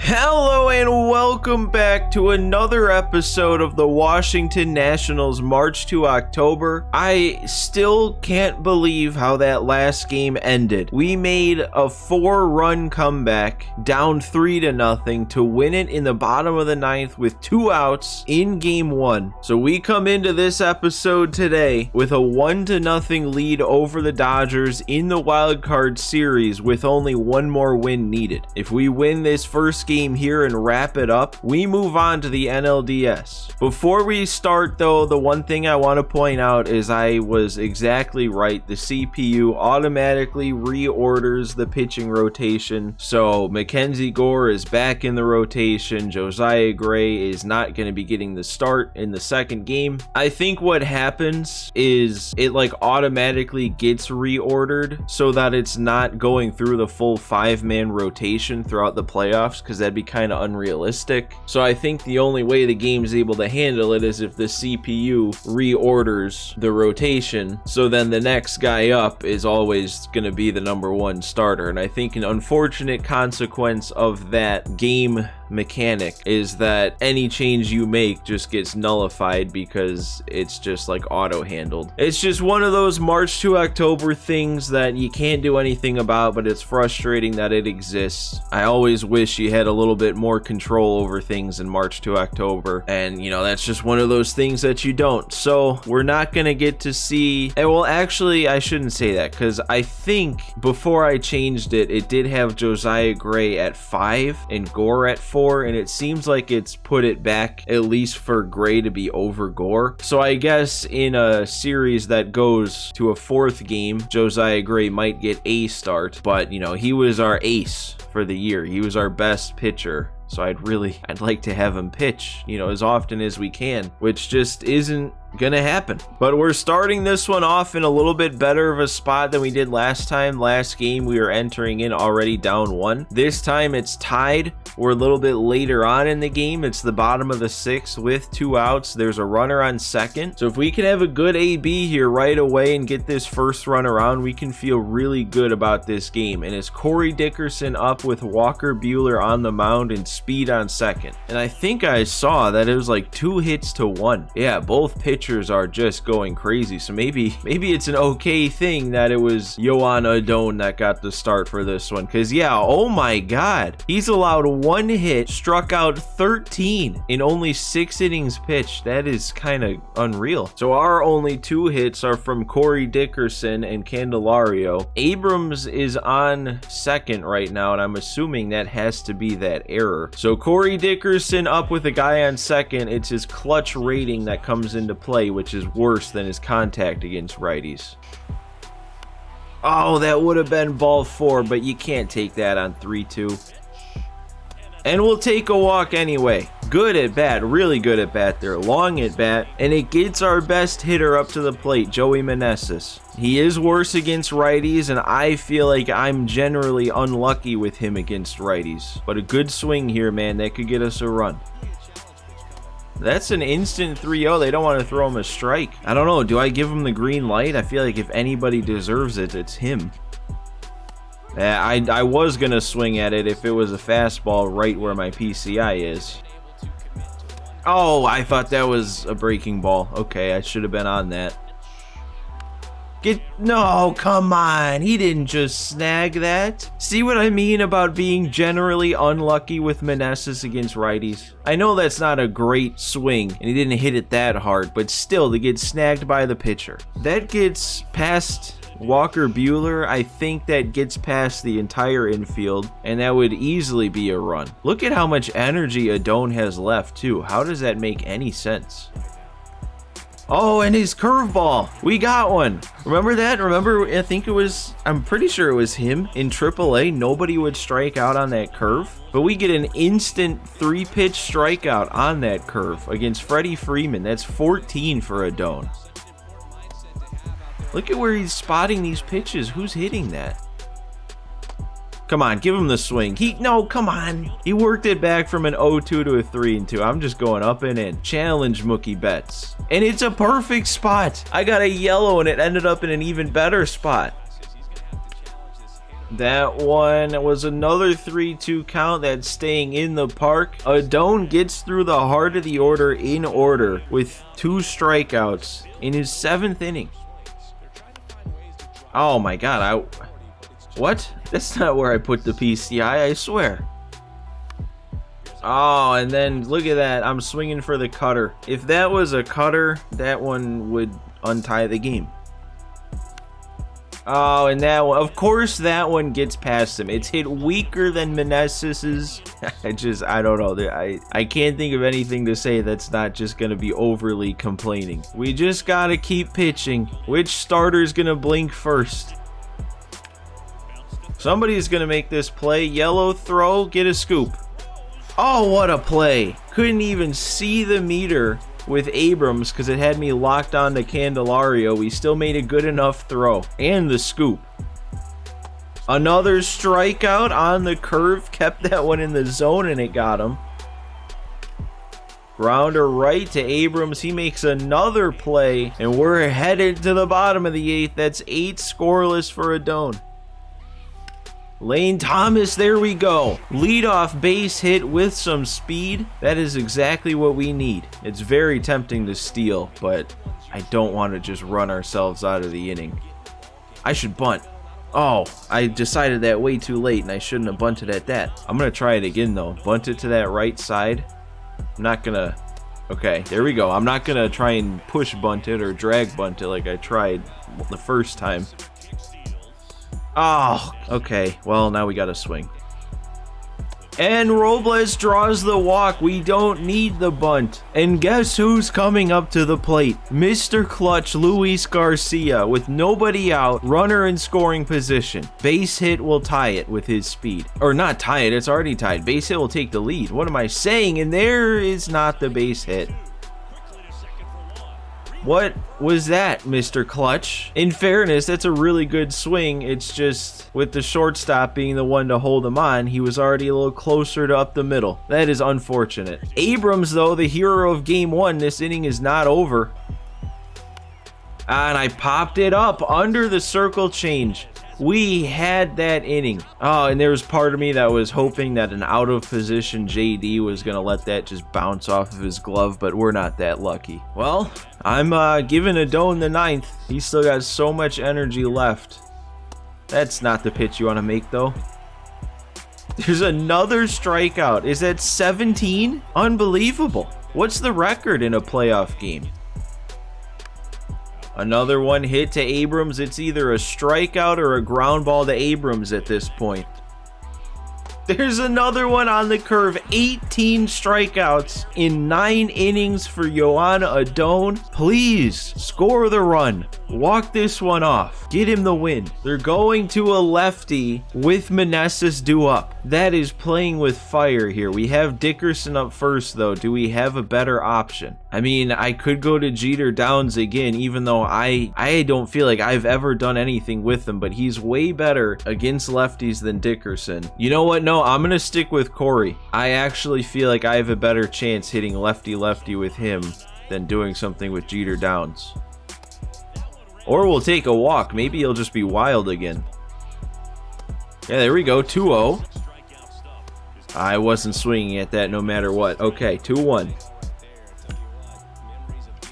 Hello and welcome back to another episode of the Washington Nationals March to October. I still can't believe how that last game ended. We made a 4-run comeback down 3-0 to win it in the bottom of the ninth with 2 outs in game 1. So we come into this episode today with a 1-0 lead over the Dodgers in the wild card series with only one more win needed. If we win this first game here and wrap it up, we move on to the NLDS. Before we start though, the one thing I want to point out is I was exactly right. The CPU automatically reorders the pitching rotation. So Mackenzie Gore is back in the rotation. Josiah Gray is not going to be getting the start in the second game. I think what happens is it like automatically gets reordered so that it's not going through the full 5-man rotation throughout the playoffs, because that'd be kind of unrealistic. So I think the only way the game's able to handle it is if the CPU reorders the rotation, so then the next guy up is always going to be the number 1 starter. And I think an unfortunate consequence of that game mechanic is that any change you make just gets nullified because it's just like auto handled. It's just one of those March to October things that you can't do anything about, but it's frustrating that it exists. I always wish you had a little bit more control over things in March to October, and you know, that's just one of those things that you don't. So we're not gonna get to see, and well, actually I shouldn't say that, because I think before I changed it, it did have Josiah Gray at 5 and Gore at 4, and it seems like it's put it back at least for Gray to be over Gore. So I guess in a series that goes to a 4th game, Josiah Gray might get a start, but you know, he was our ace for the year. He was our best pitcher. So I'd like to have him pitch, you know, as often as we can, which just isn't gonna happen. But we're starting this one off in a little bit better of a spot than we did last time. Last game we were entering in already down 1. This time it's tied. We're a little bit later on in the game. It's the bottom of the 6th with 2 outs. There's a runner on second. So if we can have a good AB here right away and get this first run around, we can feel really good about this game. And it's Corey Dickerson up with Walker Buehler on the mound and speed on second. And I think I saw that it was like 2 hits to 1. Yeah, both pitchers are just going crazy. So maybe it's an okay thing that it was Yohan Adon that got the start for this one. Because yeah, oh my god, he's allowed 1 hit, struck out 13 in only 6 innings pitched. That is kind of unreal. So our only 2 hits are from Corey Dickerson and Candelario. Abrams is on second right now, and I'm assuming that has to be that error. So Corey Dickerson up with a guy on second. It's his clutch rating that comes into play, which is worse than his contact against righties. Oh, that would have been ball 4, but you can't take that on 3-2. And we'll take a walk anyway. Good at bat, really good at bat there. Long at bat, and it gets our best hitter up to the plate, Joey Meneses. He is worse against righties, and I feel like I'm generally unlucky with him against righties. But a good swing here, man, that could get us a run. That's an instant 3-0. They don't want to throw him a strike. I don't know. Do I give him the green light? I feel like if anybody deserves it, it's him. I was going to swing at it if it was a fastball right where my PCI is. Oh, I thought that was a breaking ball. Okay, I should have been on that. No, come on. He didn't just snag that. See what I mean about being generally unlucky with Meneses against righties? I know that's not a great swing, and he didn't hit it that hard, but still, to get snagged by the pitcher. That gets past Walker Buehler. I think that gets past the entire infield, and that would easily be a run. Look at how much energy Adon has left, too. How does that make any sense? Oh, and his curveball. We got one. Remember that? Remember, I'm pretty sure it was him in AAA. Nobody would strike out on that curve. But we get an instant 3-pitch strikeout on that curve against Freddie Freeman. That's 14 for Adon. Look at where he's spotting these pitches. Who's hitting that? Come on, give him the swing. No, come on. He worked it back from an 0-2 to a 3-2. I'm just going up and in. Challenge Mookie Betts. And it's a perfect spot. I got a yellow and it ended up in an even better spot. That one was another 3-2 count. That's staying in the park. Adone gets through the heart of the order in order with 2 strikeouts in his 7th inning. Oh my god, what? That's not where I put the PCI, I swear. Oh, and then look at that. I'm swinging for the cutter. If that was a cutter, that one would untie the game. Oh, and that one, of course that one gets past him. It's hit weaker than Menesis's. I don't know. I can't think of anything to say that's not just going to be overly complaining. We just got to keep pitching. Which starter's going to blink first? Somebody's going to make this play. Yellow throw, get a scoop. Oh, what a play. Couldn't even see the meter with Abrams because it had me locked on to Candelario. We still made a good enough throw. And the scoop. Another strikeout on the curve. Kept that one in the zone and it got him. Grounder right to Abrams. He makes another play. And we're headed to the bottom of the 8th. That's 8 scoreless for Adone. Lane Thomas, there we go. Leadoff base hit with some speed. That is exactly what we need. It's very tempting to steal, but I don't want to just run ourselves out of the inning. I should bunt. Oh, I decided that way too late, and I shouldn't have bunted at that. I'm going to try it again, though. Bunt it to that right side. I'm not going to... Okay, there we go. I'm not going to try and push bunt it or drag bunt it like I tried the first time. Oh, okay. Well, now we got to swing. And Robles draws the walk. We don't need the bunt. And guess who's coming up to the plate? Mr. Clutch, Luis Garcia, with nobody out, runner in scoring position. Base hit will tie it with his speed. Or not tie it, it's already tied. Base hit will take the lead. What am I saying? And there is not the base hit. What was that, Mr. Clutch? In fairness, that's a really good swing. It's just with the shortstop being the one to hold him on, he was already a little closer to up the middle. That is unfortunate. Abrams, though, the hero of game 1, this inning is not over. And I popped it up under the circle change. We had that inning. Oh, and there was part of me that was hoping that an out of position JD was going to let that just bounce off of his glove, but we're not that lucky. Well, I'm giving Adone the 9th. He's still got so much energy left. That's not the pitch you want to make, though. There's another strikeout. Is that 17? Unbelievable. What's the record in a playoff game? Another one hit to Abrams. It's either a strikeout or a ground ball to Abrams at this point. There's another one on the curve. 18 strikeouts in 9 innings for Yoana Adone. Please score the run. Walk this one off. Get him the win. They're going to a lefty with Meneses due up. That is playing with fire here. We have Dickerson up first, though. Do we have a better option? I mean, I could go to Jeter Downs again, even though I don't feel like I've ever done anything with him, but he's way better against lefties than Dickerson. You know what? No, I'm going to stick with Corey. I actually feel like I have a better chance hitting lefty-lefty with him than doing something with Jeter Downs. Or we'll take a walk. Maybe he'll just be wild again. Yeah, there we go. 2-0. I wasn't swinging at that no matter what. Okay, 2-1.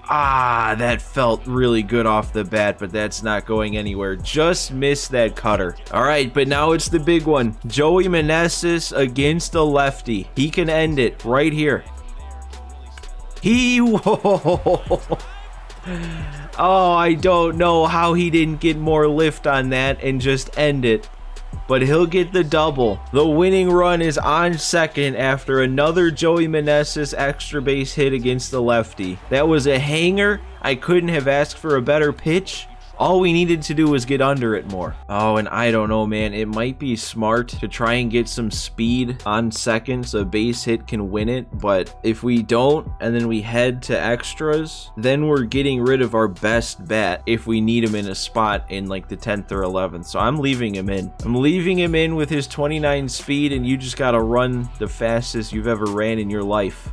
Ah, that felt really good off the bat, but that's not going anywhere. Just missed that cutter. All right, but now it's the big one. Joey Meneses against a lefty. He can end it right here. Oh, I don't know how he didn't get more lift on that and just end it. But he'll get the double. The winning run is on second after another Joey Meneses extra base hit against the lefty. That was a hanger. I couldn't have asked for a better pitch. All we needed to do was get under it more. Oh, and I don't know, man. It might be smart to try and get some speed on second so a base hit can win it. But if we don't, and then we head to extras, then we're getting rid of our best bat if we need him in a spot in like the 10th or 11th. So I'm leaving him in. I'm leaving him in with his 29 speed, and you just got to run the fastest you've ever ran in your life.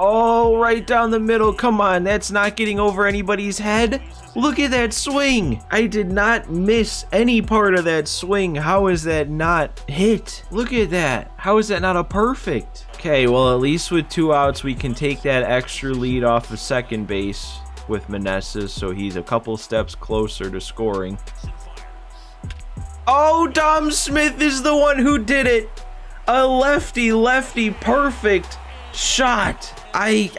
Oh, right down the middle. Come on, that's not getting over anybody's head. Look at that swing. I did not miss any part of that swing. How is that not hit? Look at that. How is that not a perfect? Okay, well, at least with 2 outs, we can take that extra lead off of second base with Meneses, so he's a couple steps closer to scoring. Oh, Dom Smith is the one who did it. A lefty perfect shot. I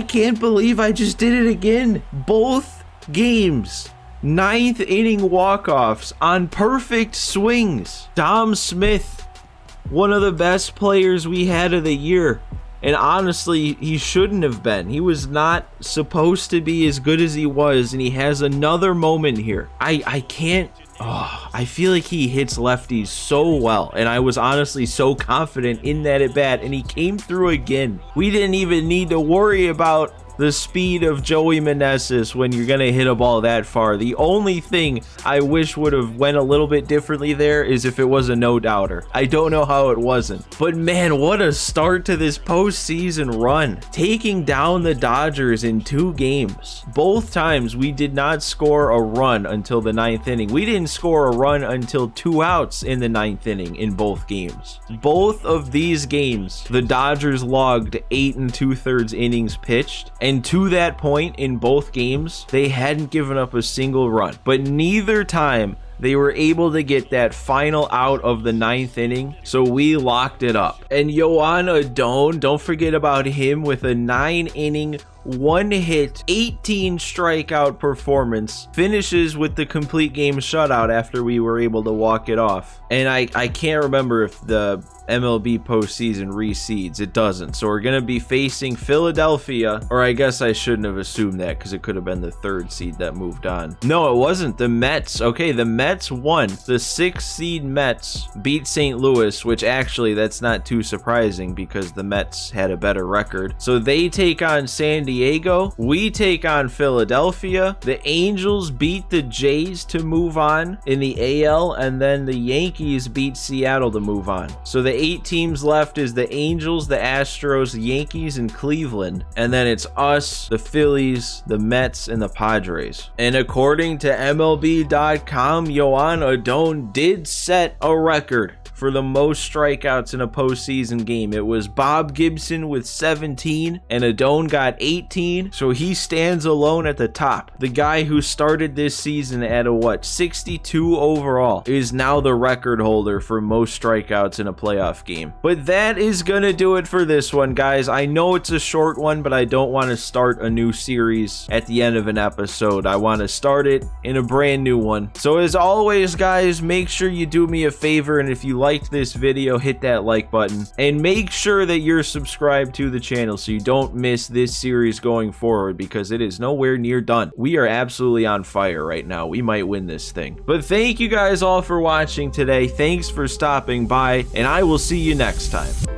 can't believe I just did it again. Both games, 9th inning walk-offs on perfect swings. Dom Smith, one of the best players we had of the year. And honestly, he shouldn't have been. He was not supposed to be as good as he was, and he has another moment here. I can't. Oh, I feel like he hits lefties so well, and I was honestly so confident in that at bat, and he came through again. We didn't even need to worry about the speed of Joey Meneses when you're gonna hit a ball that far. The only thing I wish would have went a little bit differently there is if it was a no-doubter. I don't know how it wasn't, but man, what a start to this postseason run. Taking down the Dodgers in 2 games. Both times we did not score a run until the 9th inning. We didn't score a run until 2 outs in the 9th inning in both games. Both of these games, the Dodgers logged 8 2/3 innings pitched. And to that point in both games, they hadn't given up a single run. But neither time they were able to get that final out of the 9th inning, so we locked it up. And Yoan Adon, don't forget about him with a 9-inning, 1-hit, 18 strikeout performance, finishes with the complete game shutout after we were able to walk it off. And I can't remember if the MLB postseason reseeds. It doesn't. So we're going to be facing Philadelphia, or I guess I shouldn't have assumed that because it could have been the 3rd seed that moved on. No, it wasn't. The Mets. Okay, the Mets won. The 6th seed Mets beat St. Louis, which actually that's not too surprising because the Mets had a better record. So they take on San Diego. We take on Philadelphia. The Angels beat the Jays to move on in the AL, and then the Yankees beat Seattle to move on. So the 8 teams left is the Angels, the Astros, the Yankees, and Cleveland. And then it's us, the Phillies, the Mets, and the Padres. And according to MLB.com, Yoan Adon did set a record for the most strikeouts in a postseason game. It was Bob Gibson with 17, and Adon got 18, so he stands alone at the top. The guy who started this season at a 62 overall is now the record holder for most strikeouts in a playoff game. But that is gonna do it for this one, guys. I know it's a short one, but I don't want to start a new series at the end of an episode. I want to start it in a brand new one. So as always, guys, make sure you do me a favor, and if you liked this video, hit that like button, and make sure that you're subscribed to the channel so you don't miss this series going forward, because it is nowhere near done. We are absolutely on fire right now. We might win this thing. But thank you guys all for watching today. Thanks for stopping by, and I will see you next time.